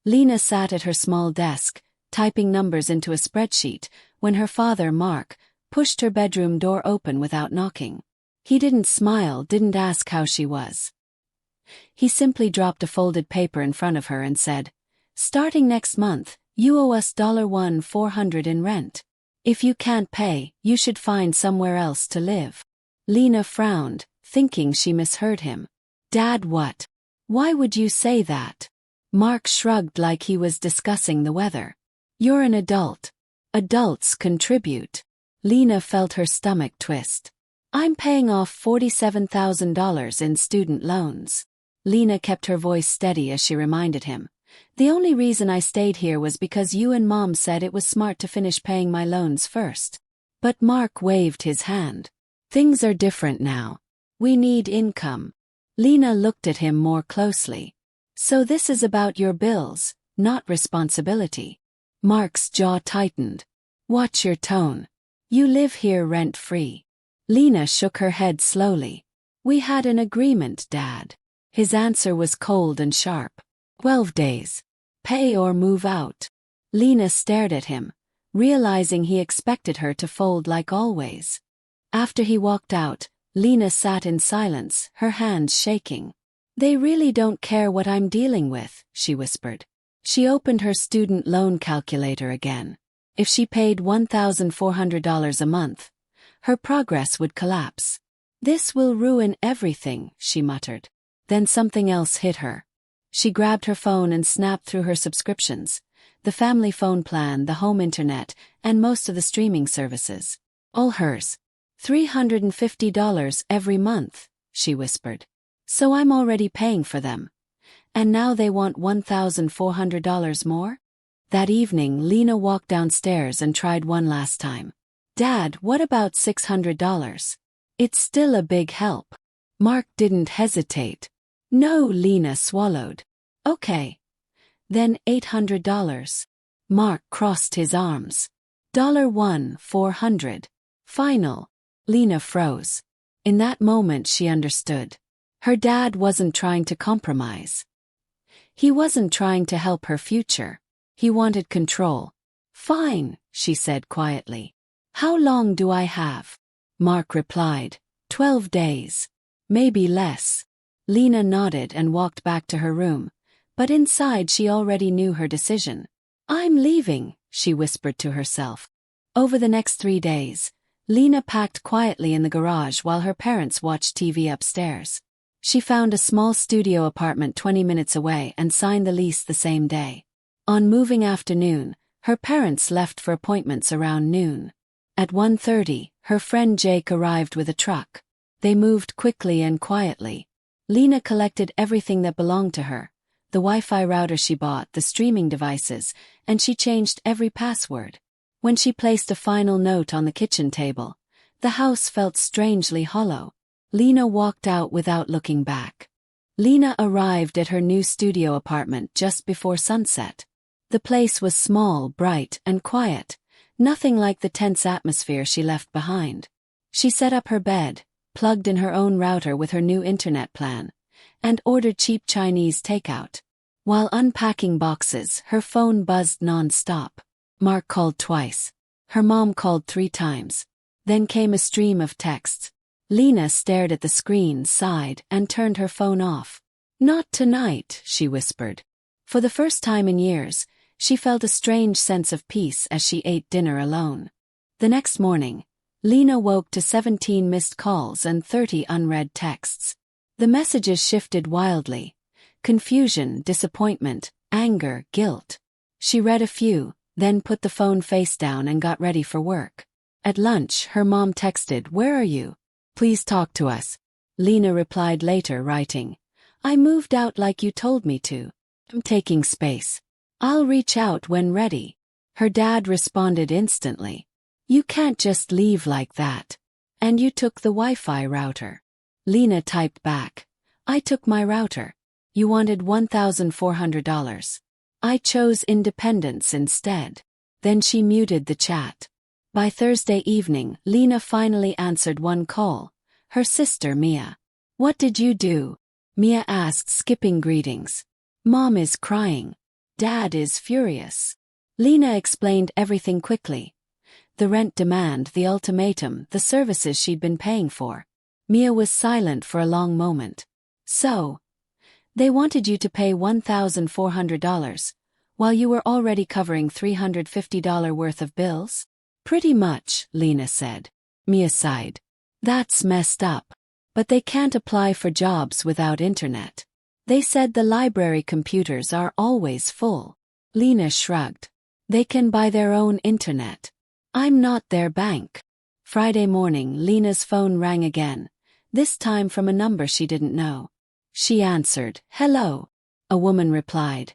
Lena sat at her small desk, typing numbers into a spreadsheet, when her father, Mark, pushed her bedroom door open without knocking. He didn't smile, didn't ask how she was. He simply dropped a folded paper in front of her and said, "Starting next month, you owe us $1,400 in rent. If you can't pay, you should find somewhere else to live." Lena frowned, thinking she misheard him. "Dad, what? Why would you say that?" Mark shrugged like he was discussing the weather. "You're an adult. Adults contribute." Lena felt her stomach twist. "I'm paying off $47,000 in student loans." Lena kept her voice steady as she reminded him. "The only reason I stayed here was because you and Mom said it was smart to finish paying my loans first." But Mark waved his hand. "Things are different now. We need income." Lena looked at him more closely. "So this is about your bills, not responsibility." Mark's jaw tightened. "Watch your tone. You live here rent-free." Lena shook her head slowly. "We had an agreement, Dad." His answer was cold and sharp. 12 days. Pay or move out." Lena stared at him, realizing he expected her to fold like always. After he walked out, Lena sat in silence, her hands shaking. "They really don't care what I'm dealing with," she whispered. She opened her student loan calculator again. If she paid $1,400 a month, her progress would collapse. "This will ruin everything," she muttered. Then something else hit her. She grabbed her phone and snapped through her subscriptions: the family phone plan, the home internet, and most of the streaming services. All hers. $350 every month, she whispered. "So I'm already paying for them. And now they want $1,400 more?" That evening, Lena walked downstairs and tried one last time. "Dad, what about $600? It's still a big help." Mark didn't hesitate. "No," Lena swallowed. "Okay. Then $800. Mark crossed his arms. $1,400. Final." Lena froze. In that moment she understood. Her dad wasn't trying to compromise. He wasn't trying to help her future. He wanted control. "Fine," she said quietly. "How long do I have?" Mark replied, 12 days. Maybe less. Lena nodded and walked back to her room, but inside she already knew her decision. "I'm leaving," she whispered to herself. Over the next 3 days, Lena packed quietly in the garage while her parents watched TV upstairs. She found a small studio apartment 20 minutes away and signed the lease the same day. On moving afternoon, her parents left for appointments around noon. At 1:30, her friend Jake arrived with a truck. They moved quickly and quietly. Lena collected everything that belonged to her: the Wi-Fi router she bought, the streaming devices, and she changed every password. When she placed a final note on the kitchen table, the house felt strangely hollow. Lena walked out without looking back. Lena arrived at her new studio apartment just before sunset. The place was small, bright, and quiet, nothing like the tense atmosphere she left behind. She set up her bed, plugged in her own router with her new internet plan, and ordered cheap Chinese takeout. While unpacking boxes, her phone buzzed non-stop. Mark called twice. Her mom called 3 times. Then came a stream of texts. Lena stared at the screen, sighed, and turned her phone off. "Not tonight," she whispered. For the first time in years, she felt a strange sense of peace as she ate dinner alone. The next morning, Lena woke to 17 missed calls and 30 unread texts. The messages shifted wildly: confusion, disappointment, anger, guilt. She read a few, then put the phone face down and got ready for work. At lunch, her mom texted, "Where are you? Please talk to us." Lena replied later, writing, "I moved out like you told me to. I'm taking space. I'll reach out when ready." Her dad responded instantly, "You can't just leave like that. And you took the Wi-Fi router." Lena typed back, "I took my router. You wanted $1,400. I chose independence instead." Then she muted the chat. By Thursday evening, Lena finally answered one call: her sister Mia. "What did you do?" Mia asked, skipping greetings. "Mom is crying." Dad is furious. Lena explained everything quickly. The rent demand, the ultimatum, the services she'd been paying for. Mia was silent for a long moment. So, they wanted you to pay $1,400, while you were already covering $350 worth of bills? Pretty much, Lena said. Mia sighed. That's messed up. But they can't apply for jobs without internet. They said the library computers are always full. Lena shrugged. They can buy their own internet. I'm not their bank. Friday morning, Lena's phone rang again, this time from a number she didn't know. She answered, "Hello." A woman replied,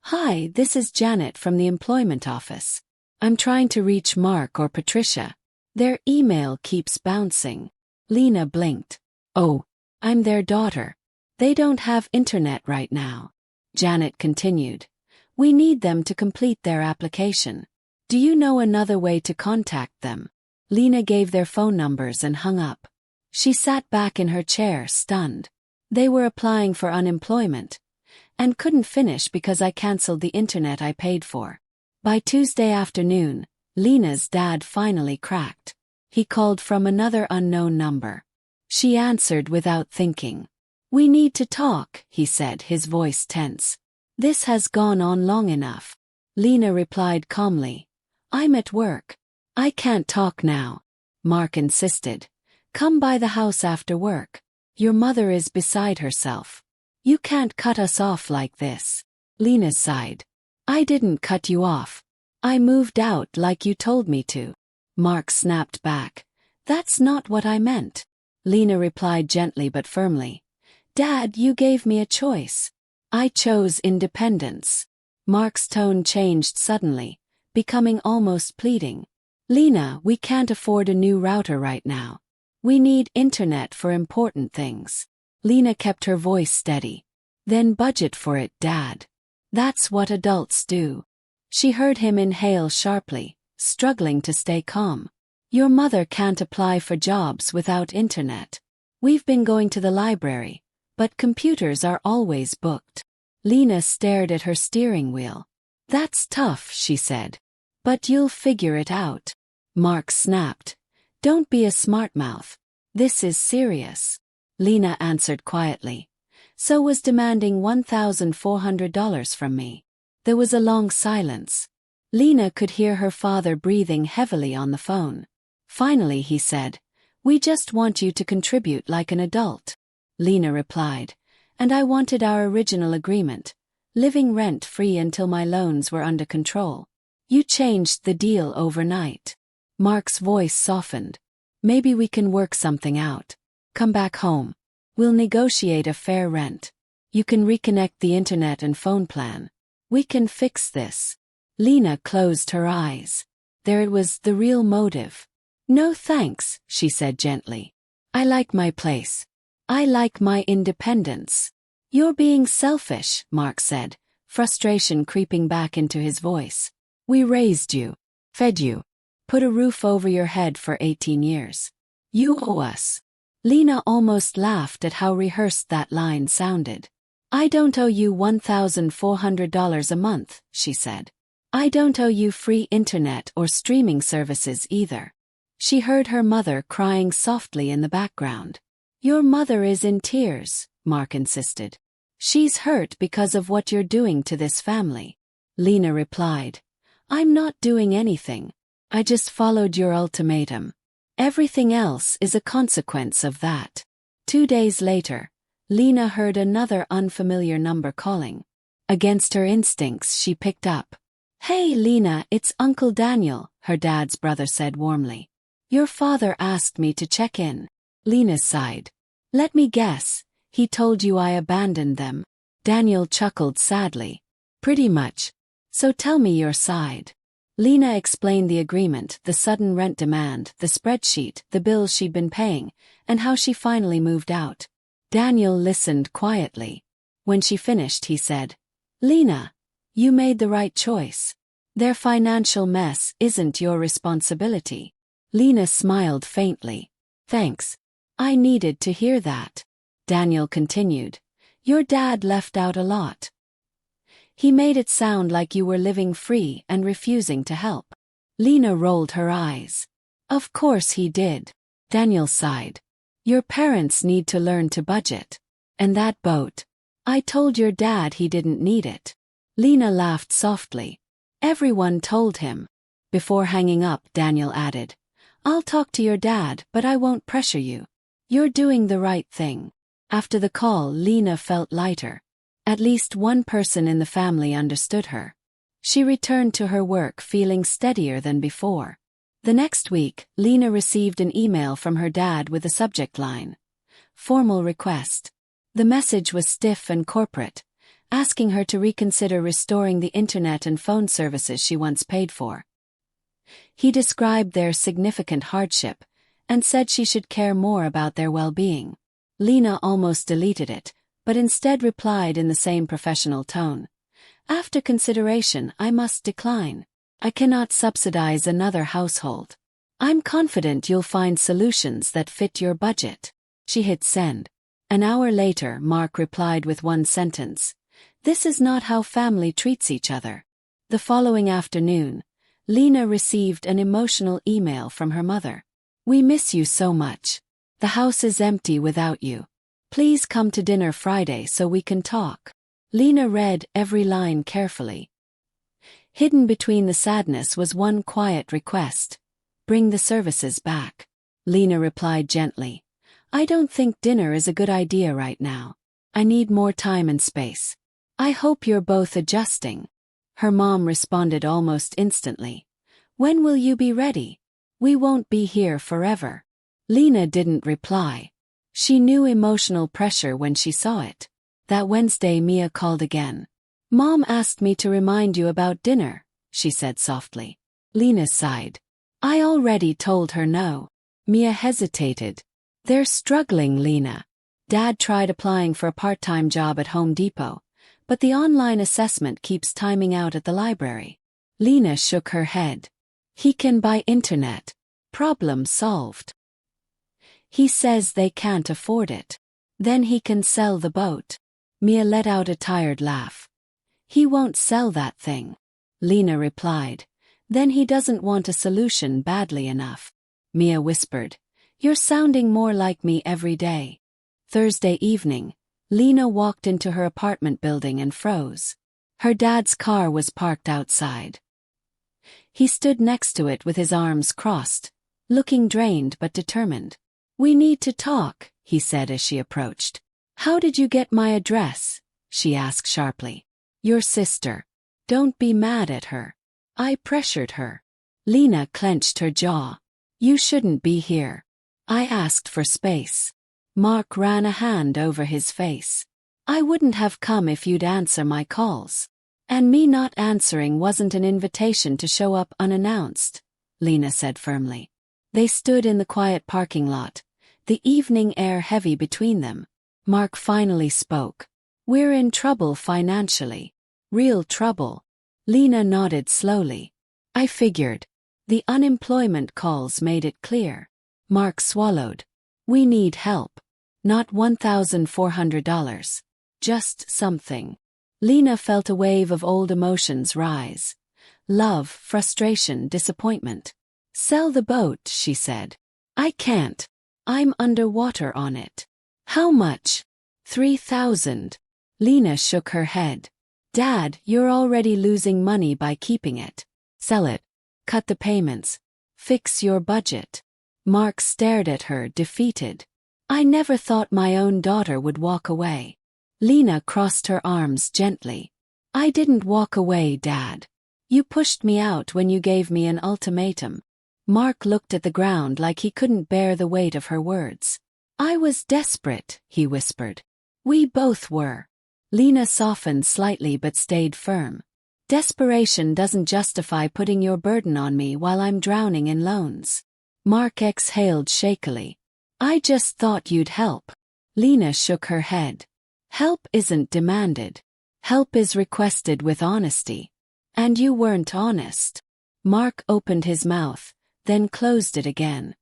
"Hi, this is Janet from the employment office. I'm trying to reach Mark or Patricia. Their email keeps bouncing." Lena blinked. "Oh, I'm their daughter. They don't have internet right now." Janet continued, "We need them to complete their application. Do you know another way to contact them?" Lena gave their phone numbers and hung up. She sat back in her chair, stunned. They were applying for unemployment, and couldn't finish because I canceled the internet I paid for. By Tuesday afternoon, Lena's dad finally cracked. He called from another unknown number. She answered without thinking. "We need to talk," he said, his voice tense. "This has gone on long enough." Lena replied calmly, "I'm at work. I can't talk now." Mark insisted. "Come by the house after work. Your mother is beside herself. You can't cut us off like this." Lena sighed. "I didn't cut you off. I moved out like you told me to." Mark snapped back. "That's not what I meant." Lena replied gently but firmly. "Dad, you gave me a choice. I chose independence." Mark's tone changed suddenly, becoming almost pleading. "Lena, we can't afford a new router right now. We need internet for important things." Lena kept her voice steady. "Then budget for it, Dad. That's what adults do." She heard him inhale sharply, struggling to stay calm. "Your mother can't apply for jobs without internet. We've been going to the library, but computers are always booked." Lena stared at her steering wheel. "That's tough," she said. "But you'll figure it out." Mark snapped. "Don't be a smartmouth. This is serious." Lena answered quietly. "So was demanding $1,400 from me." There was a long silence. Lena could hear her father breathing heavily on the phone. Finally he said, "We just want you to contribute like an adult." Lena replied, "And I wanted our original agreement, living rent-free until my loans were under control. You changed the deal overnight." Mark's voice softened. "Maybe we can work something out. Come back home. We'll negotiate a fair rent. You can reconnect the internet and phone plan. We can fix this." Lena closed her eyes. There it was, the real motive. "No thanks," she said gently. "I like my place. I like my independence." "You're being selfish," Mark said, frustration creeping back into his voice. "We raised you, fed you, put a roof over your head for 18 years. You owe us." Lena almost laughed at how rehearsed that line sounded. "I don't owe you $1,400 a month," she said. "I don't owe you free internet or streaming services either." She heard her mother crying softly in the background. "Your mother is in tears," Mark insisted. "She's hurt because of what you're doing to this family." Lena replied, "I'm not doing anything. I just followed your ultimatum. Everything else is a consequence of that." 2 days later, Lena heard another unfamiliar number calling. Against her instincts, she picked up. "Hey Lena, it's Uncle Daniel," her dad's brother said warmly. "Your father asked me to check in." Lena sighed. "Let me guess, he told you I abandoned them?" Daniel chuckled sadly. "Pretty much. So tell me your side." Lena explained the agreement, the sudden rent demand, the spreadsheet, the bills she'd been paying, and how she finally moved out. Daniel listened quietly. When she finished, he said, "Lena, you made the right choice. Their financial mess isn't your responsibility." Lena smiled faintly. "Thanks. I needed to hear that." Daniel continued, "Your dad left out a lot. He made it sound like you were living free and refusing to help. Lena rolled her eyes. Of course he did. Daniel sighed. Your parents need to learn to budget. And that boat. I told your dad he didn't need it. Lena laughed softly. Everyone told him. Before hanging up, Daniel added, I'll talk to your dad, but I won't pressure you. You're doing the right thing. After the call, Lena felt lighter. At least one person in the family understood her. She returned to her work feeling steadier than before. The next week, Lena received an email from her dad with the subject line, Formal request. The message was stiff and corporate, asking her to reconsider restoring the internet and phone services she once paid for. He described their significant hardship and said she should care more about their well-being. Lena almost deleted it, but instead replied in the same professional tone. After consideration, I must decline. I cannot subsidize another household. I'm confident you'll find solutions that fit your budget. She hit send. An hour later, Mark replied with one sentence. This is not how family treats each other. The following afternoon, Lena received an emotional email from her mother. We miss you so much. The house is empty without you. Please come to dinner Friday so we can talk. Lena read every line carefully. Hidden between the sadness was one quiet request. Bring the services back. Lena replied gently. I don't think dinner is a good idea right now. I need more time and space. I hope you're both adjusting. Her mom responded almost instantly. When will you be ready? We won't be here forever. Lena didn't reply. She knew emotional pressure when she saw it. That Wednesday, Mia called again. Mom asked me to remind you about dinner, she said softly. Lena sighed. I already told her no. Mia hesitated. They're struggling, Lena. Dad tried applying for a part-time job at Home Depot, but the online assessment keeps timing out at the library. Lena shook her head. He can buy internet. Problem solved. He says they can't afford it. Then he can sell the boat. Mia let out a tired laugh. He won't sell that thing. Lena replied. Then he doesn't want a solution badly enough. Mia whispered. You're sounding more like me every day. Thursday evening, Lena walked into her apartment building and froze. Her dad's car was parked outside. He stood next to it with his arms crossed, looking drained but determined. We need to talk, he said as she approached. How did you get my address? She asked sharply. Your sister. Don't be mad at her. I pressured her. Lena clenched her jaw. You shouldn't be here. I asked for space. Mark ran a hand over his face. I wouldn't have come if you'd answer my calls. And me not answering wasn't an invitation to show up unannounced, Lena said firmly. They stood in the quiet parking lot, the evening air heavy between them. Mark finally spoke. We're in trouble financially. Real trouble. Lena nodded slowly. I figured. The unemployment calls made it clear. Mark swallowed. We need help. Not $1,400. Just something. Lena felt a wave of old emotions rise. Love, frustration, disappointment. Sell the boat, she said. I can't. I'm underwater on it. How much? $3,000. Lena shook her head. Dad, you're already losing money by keeping it. Sell it. Cut the payments. Fix your budget. Mark stared at her, defeated. I never thought my own daughter would walk away. Lena crossed her arms gently. I didn't walk away, Dad. You pushed me out when you gave me an ultimatum. Mark looked at the ground like he couldn't bear the weight of her words. I was desperate, he whispered. We both were. Lena softened slightly but stayed firm. Desperation doesn't justify putting your burden on me while I'm drowning in loans. Mark exhaled shakily. I just thought you'd help. Lena shook her head. Help isn't demanded. Help is requested with honesty. And you weren't honest. Mark opened his mouth, then closed it again.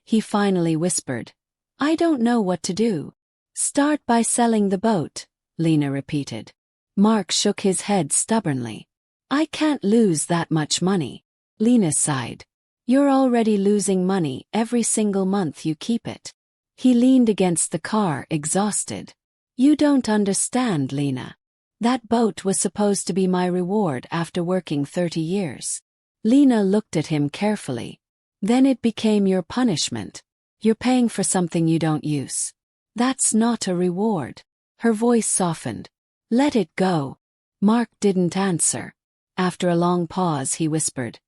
He finally whispered, I don't know what to do. Start by selling the boat, Lena repeated. Mark shook his head stubbornly. I can't lose that much money. Lena sighed. You're already losing money every single month you keep it. He leaned against the car, exhausted. You don't understand, Lena. That boat was supposed to be my reward after working 30 years. Lena looked at him carefully. Then it became your punishment. You're paying for something you don't use. That's not a reward. Her voice softened. Let it go. Mark didn't answer. After a long pause, he whispered,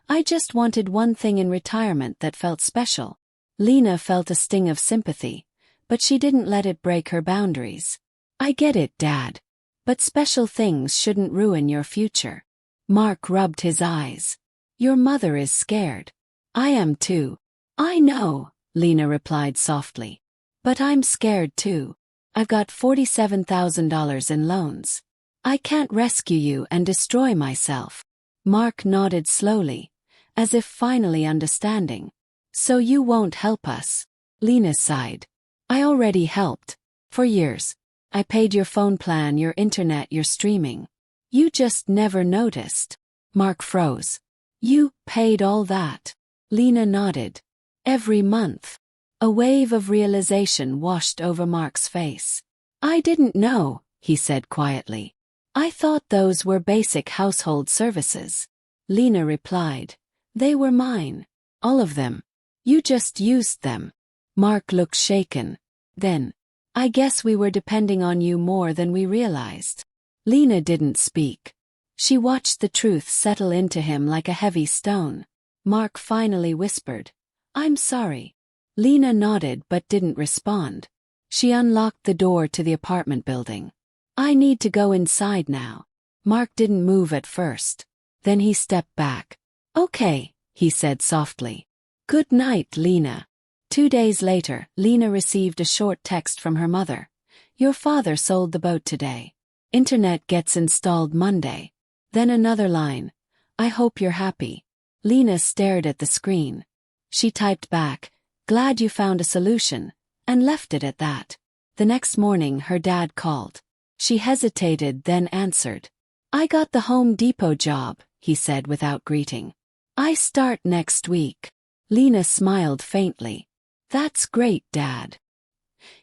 I just wanted one thing in retirement that felt special. Lena felt a sting of sympathy, but she didn't let it break her boundaries. I get it, Dad. But special things shouldn't ruin your future. Mark rubbed his eyes. Your mother is scared. I am too. I know, Lena replied softly. But I'm scared too. I've got $47,000 in loans. I can't rescue you and destroy myself. Mark nodded slowly, as if finally understanding. So you won't help us? Lena sighed. I already helped. For years. I paid your phone plan, your internet, your streaming. You just never noticed. Mark froze. You paid all that? Lena nodded. Every month. A wave of realization washed over Mark's face. I didn't know, he said quietly. I thought those were basic household services. Lena replied. They were mine. All of them. You just used them. Mark looked shaken. Then, I guess we were depending on you more than we realized. Lena didn't speak. She watched the truth settle into him like a heavy stone. Mark finally whispered, I'm sorry. Lena nodded but didn't respond. She unlocked the door to the apartment building. I need to go inside now. Mark didn't move at first. Then he stepped back. Okay, he said softly. Good night, Lena. 2 days later, Lena received a short text from her mother. Your father sold the boat today. Internet gets installed Monday. Then another line. I hope you're happy. Lena stared at the screen. She typed back, glad you found a solution, and left it at that. The next morning her dad called. She hesitated, then answered. I got the Home Depot job, he said without greeting. I start next week. Lena smiled faintly. That's great, Dad.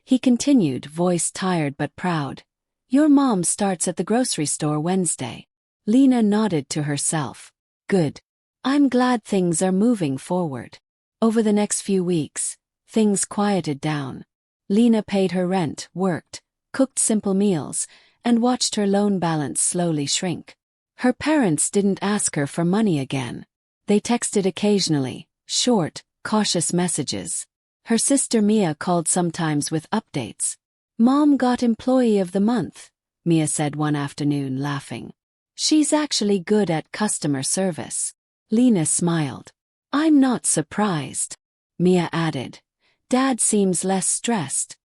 He continued, voice tired but proud. Your mom starts at the grocery store Wednesday. Lena nodded to herself. Good. I'm glad things are moving forward. Over the next few weeks, things quieted down. Lena paid her rent, worked, cooked simple meals, and watched her loan balance slowly shrink. Her parents didn't ask her for money again. They texted occasionally, short, cautious messages. Her sister Mia called sometimes with updates. Mom got Employee of the Month, Mia said one afternoon, laughing. She's actually good at customer service. Lena smiled. I'm not surprised. Mia added. Dad seems less stressed.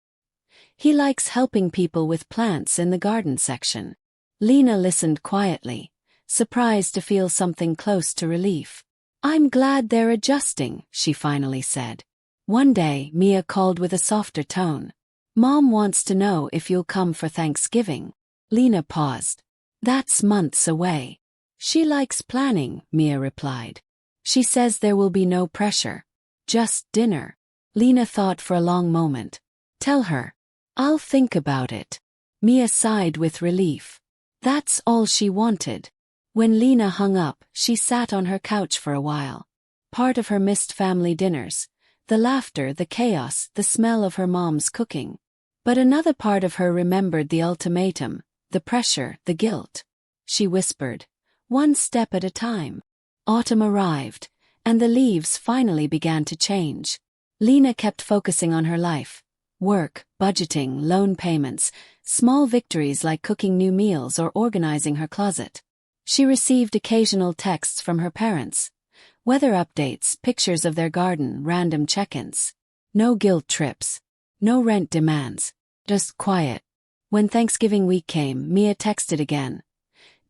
He likes helping people with plants in the garden section. Lena listened quietly, surprised to feel something close to relief. I'm glad they're adjusting, she finally said. One day, Mia called with a softer tone. Mom wants to know if you'll come for Thanksgiving. Lena paused. That's months away. She likes planning, Mia replied. She says there will be no pressure. Just dinner. Lena thought for a long moment. Tell her. I'll think about it. Mia sighed with relief. That's all she wanted. When Lena hung up, she sat on her couch for a while. Part of her missed family dinners. The laughter, the chaos, the smell of her mom's cooking. But another part of her remembered the ultimatum, the pressure, the guilt. She whispered, one step at a time. Autumn arrived, and the leaves finally began to change. Lena kept focusing on her life. Work, budgeting, loan payments, small victories like cooking new meals or organizing her closet. She received occasional texts from her parents. Weather updates, pictures of their garden, random check-ins. No guilt trips. No rent demands. Just quiet. When Thanksgiving week came, Mia texted again.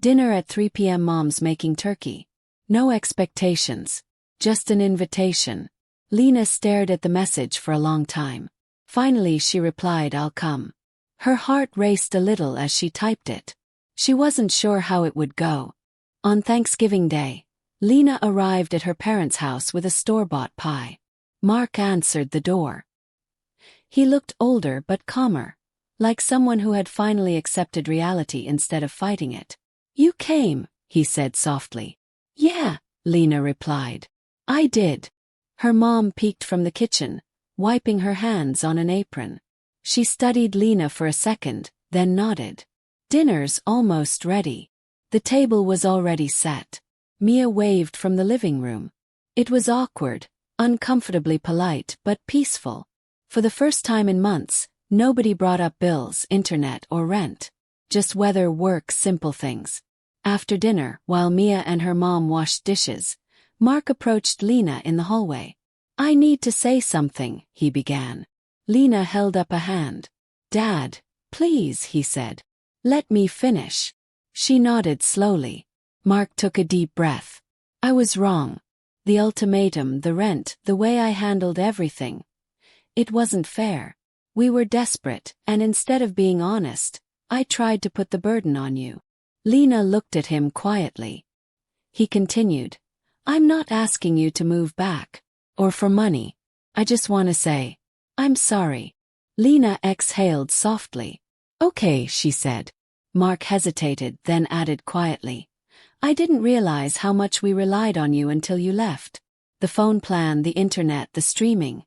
Dinner at 3 p.m. Mom's making turkey. No expectations. Just an invitation. Lena stared at the message for a long time. Finally she replied, I'll come. Her heart raced a little as she typed it. She wasn't sure how it would go. On Thanksgiving Day, Lena arrived at her parents' house with a store-bought pie. Mark answered the door. He looked older but calmer, like someone who had finally accepted reality instead of fighting it. "You came," he said softly. "Yeah," Lena replied. "I did." Her mom peeked from the kitchen, wiping her hands on an apron. She studied Lena for a second, then nodded. "Dinner's almost ready." The table was already set. Mia waved from the living room. It was awkward, uncomfortably polite but peaceful. For the first time in months, nobody brought up bills, internet, or rent. Just weather, work, simple things. After dinner, while Mia and her mom washed dishes, Mark approached Lena in the hallway. "I need to say something," he began. Lena held up a hand. "Dad, please," he said. "Let me finish." She nodded slowly. Mark took a deep breath. "I was wrong. The ultimatum, the rent, the way I handled everything. It wasn't fair. We were desperate, and instead of being honest, I tried to put the burden on you." Lena looked at him quietly. He continued, "I'm not asking you to move back. Or for money. I just want to say, I'm sorry." Lena exhaled softly. "Okay," she said. Mark hesitated, then added quietly, "I didn't realize how much we relied on you until you left. The phone plan, the internet, the streaming.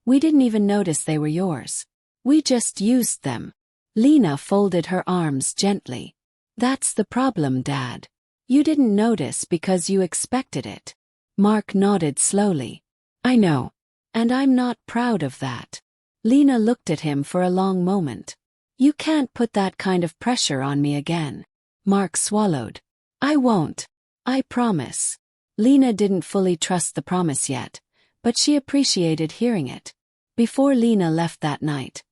We didn't even notice they were yours. We just used them." Lena folded her arms gently. "That's the problem, Dad. You didn't notice because you expected it." Mark nodded slowly. "I know. And I'm not proud of that." Lena looked at him for a long moment. "You can't put that kind of pressure on me again." Mark swallowed. "I won't. I promise." Lena didn't fully trust the promise yet, but she appreciated hearing it. Before Lena left that night,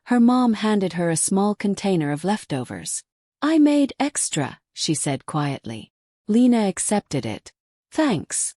her mom handed her a small container of leftovers. "I made extra," she said quietly. Lena accepted it. "Thanks."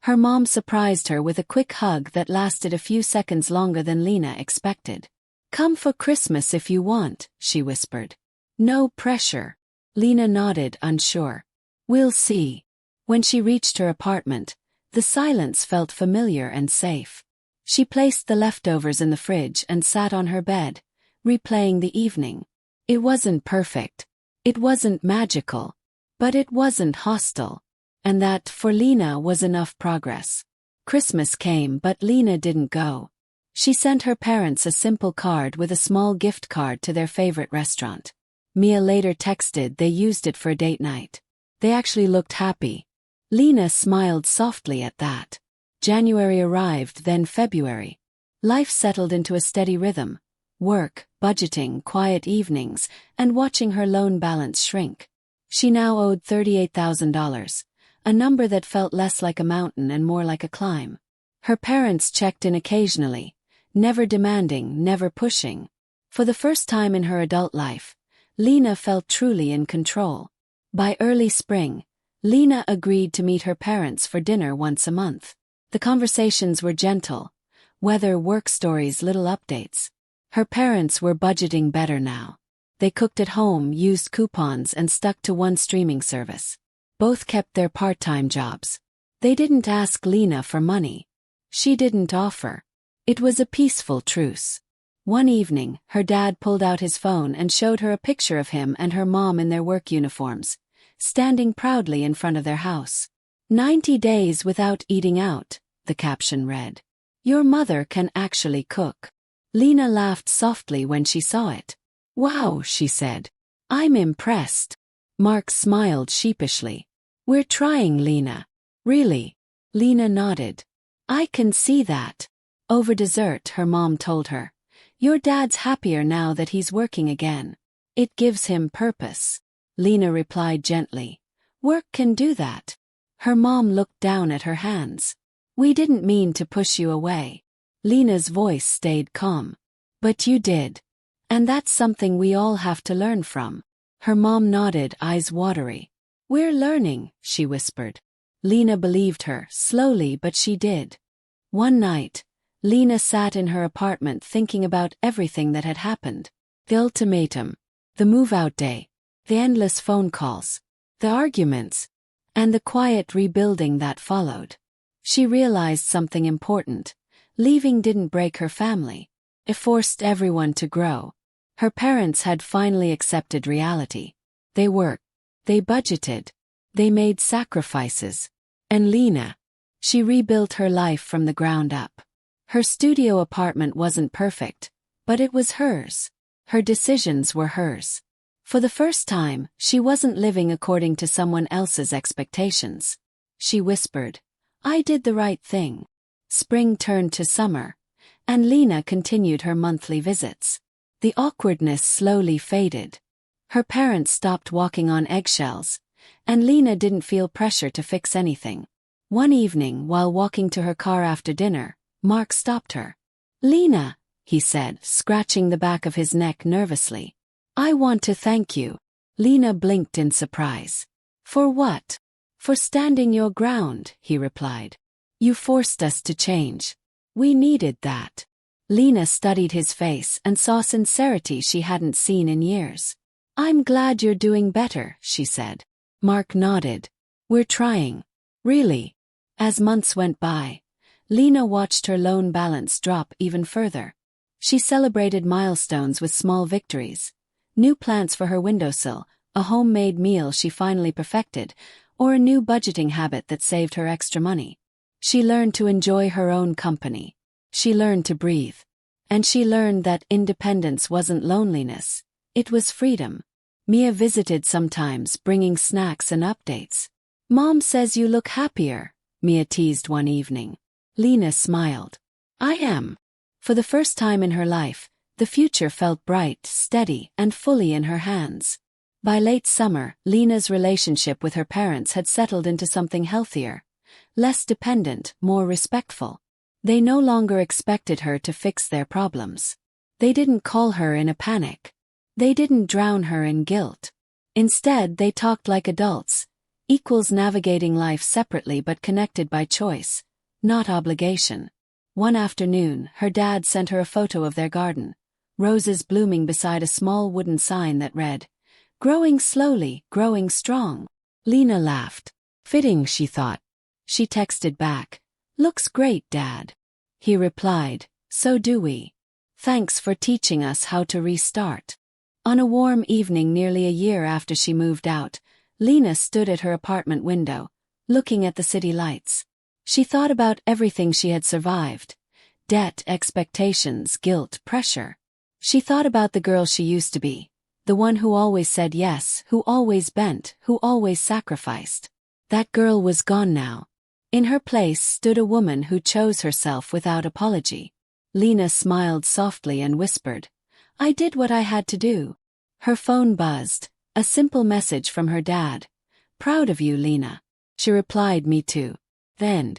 Her mom surprised her with a quick hug that lasted a few seconds longer than Lena expected. "Come for Christmas if you want," she whispered. "No pressure." Lena nodded, unsure. "We'll see." When she reached her apartment, the silence felt familiar and safe. She placed the leftovers in the fridge and sat on her bed, replaying the evening. It wasn't perfect. It wasn't magical. But it wasn't hostile. And that, for Lena, was enough progress. Christmas came, but Lena didn't go. She sent her parents a simple card with a small gift card to their favorite restaurant. Mia later texted they used it for a date night. They actually looked happy. Lena smiled softly at that. January arrived, then February. Life settled into a steady rhythm. Work, budgeting, quiet evenings, and watching her loan balance shrink. She now owed $38,000, a number that felt less like a mountain and more like a climb. Her parents checked in occasionally, never demanding, never pushing. For the first time in her adult life, Lena felt truly in control. By early spring, Lena agreed to meet her parents for dinner once a month. The conversations were gentle. Weather, work stories, little updates. Her parents were budgeting better now. They cooked at home, used coupons, and stuck to one streaming service. Both kept their part-time jobs. They didn't ask Lena for money. She didn't offer. It was a peaceful truce. One evening, her dad pulled out his phone and showed her a picture of him and her mom in their work uniforms, standing proudly in front of their house. 90 days without eating out, the caption read. Your mother can actually cook. Lena laughed softly when she saw it. Wow, she said. I'm impressed. Mark smiled sheepishly. We're trying, Lena. Really? Lena nodded. I can see that. Over dessert, her mom told her. Your dad's happier now that he's working again. It gives him purpose. Lena replied gently. Work can do that. Her mom looked down at her hands. We didn't mean to push you away. Lena's voice stayed calm. But you did. And that's something we all have to learn from. Her mom nodded, eyes watery. We're learning, she whispered. Lena believed her, slowly, but she did. One night, Lena sat in her apartment thinking about everything that had happened. The ultimatum. The move-out day. The endless phone calls, the arguments, and the quiet rebuilding that followed. She realized something important. Leaving didn't break her family. It forced everyone to grow. Her parents had finally accepted reality. They worked. They budgeted. They made sacrifices. And Lena, she rebuilt her life from the ground up. Her studio apartment wasn't perfect, but it was hers. Her decisions were hers. For the first time, she wasn't living according to someone else's expectations. She whispered, "I did the right thing." Spring turned to summer, and Lena continued her monthly visits. The awkwardness slowly faded. Her parents stopped walking on eggshells, and Lena didn't feel pressure to fix anything. One evening, while walking to her car after dinner, Mark stopped her. "Lena," he said, scratching the back of his neck nervously. "I want to thank you." Lena blinked in surprise. "For what?" "For standing your ground," he replied. "You forced us to change. We needed that." Lena studied his face and saw sincerity she hadn't seen in years. "I'm glad you're doing better," she said. Mark nodded. "We're trying." "Really?" As months went by, Lena watched her loan balance drop even further. She celebrated milestones with small victories. New plants for her windowsill, a homemade meal she finally perfected, or a new budgeting habit that saved her extra money. She learned to enjoy her own company. She learned to breathe. And she learned that independence wasn't loneliness, it was freedom. Mia visited sometimes, bringing snacks and updates. "Mom says you look happier," Mia teased one evening. Lena smiled. "I am." For the first time in her life, the future felt bright, steady, and fully in her hands. By late summer, Lena's relationship with her parents had settled into something healthier. Less dependent, more respectful. They no longer expected her to fix their problems. They didn't call her in a panic. They didn't drown her in guilt. Instead, they talked like adults, equals navigating life separately but connected by choice, not obligation. One afternoon, her dad sent her a photo of their garden, roses blooming beside a small wooden sign that read, "Growing slowly, growing strong." Lena laughed. Fitting, she thought. She texted back, "Looks great, Dad." He replied, "So do we. Thanks for teaching us how to restart." On a warm evening nearly a year after she moved out, Lena stood at her apartment window, looking at the city lights. She thought about everything she had survived. Debt, expectations, guilt, pressure. She thought about the girl she used to be. The one who always said yes, who always bent, who always sacrificed. That girl was gone now. In her place stood a woman who chose herself without apology. Lena smiled softly and whispered, "I did what I had to do." Her phone buzzed, a simple message from her dad. "Proud of you, Lena." She replied, "Me too." Then,